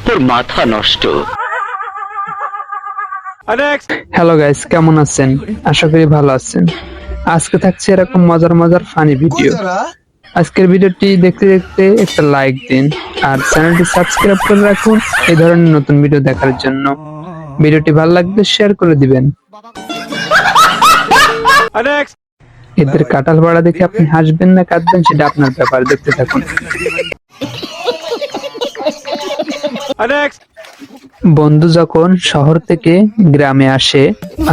তোর মাথা নষ্ট। হ্যালো গাইস, কেমন আছেন? আশা করি ভালো আছেন। আজকে থাকছে এরকম মজার মজার ফানি ভিডিও। আজকের ভিডিওটি দেখতে দেখতে একটা লাইক দিন আর চ্যানেলটি সাবস্ক্রাইব করে রাখুন এই ধরনের নতুন ভিডিও দেখার জন্য। ভিডিওটি ভালো লাগলে শেয়ার করে দিবেন। এদের কাটাল ভাড়া দেখে আপনি হাসবেন না কাঁদবেন সেটা আপনার ব্যাপার, দেখতে থাকুন। বন্ধু যখন শহর থেকে গ্রামে আসে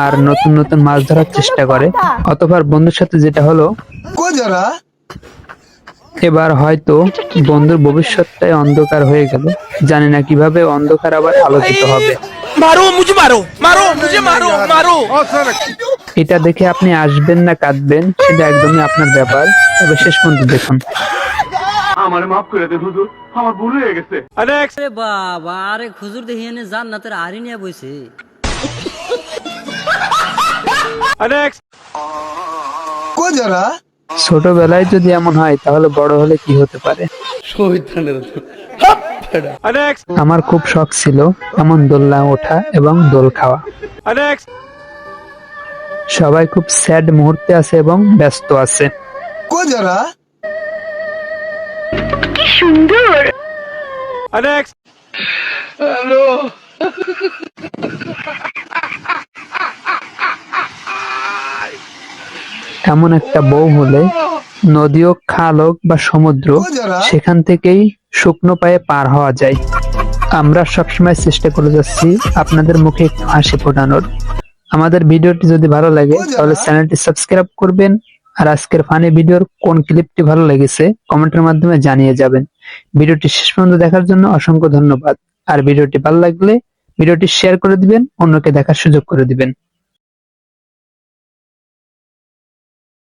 আর নতুন নতুন মাছ ধরার চেষ্টা করে, অতঃপর বন্ধুর সাথে যেটা হলো, এবার হয়তো বন্ধুর ভবিষ্যৎটাই অন্ধকার হয়ে গেল। জানি না কিভাবে অন্ধকার আবার আলোকিত হবে। এটা দেখে আপনি আসবেন না কাঁদবেন সেটা একদমই আপনার ব্যাপার, তবে শেষ পর্যন্ত দেখুন। আমারে মাফ করে দে হুজুর, আমার ভুল হয়ে গেছে। আরে বাবা, আরে হুজুর দেখি এনে জান্নাতের আড়ি নিয়ে বইছে। ছোটবেলায় যদি এমন হয় তাহলে বড় হলে কি হতে পারে। আমার খুব শখ ছিল এমন দোলনা ওঠা এবং দোল খাওয়া। সবাই খুব স্যাড মুহূর্তে আছে এবং ব্যস্ত আছে। কি সুন্দর। এমন একটা বউ হলে নদী হোক, খাল হোক বা সমুদ্র, সেখান থেকেই শুকনো পায়ে পার হওয়া যায়। আমরা সবসময় চেষ্টা করে যাচ্ছি আপনাদের মুখে একটু হাসি ফোটানোর। আমাদের ভিডিওটি যদি ভালো লাগে তাহলে চ্যানেলটি সাবস্ক্রাইব করবেন। আর আজকের ফানি ভিডিওর কোন ক্লিপটি ভালো লেগেছে কমেন্টের মাধ্যমে জানিয়ে যাবেন। ভিডিওটি শেষ পর্যন্ত দেখার জন্য অসংখ্য ধন্যবাদ। আর ভিডিওটি ভালো লাগলে ভিডিওটি শেয়ার করে দিবেন, অন্যকে দেখার সুযোগ করে দিবেন।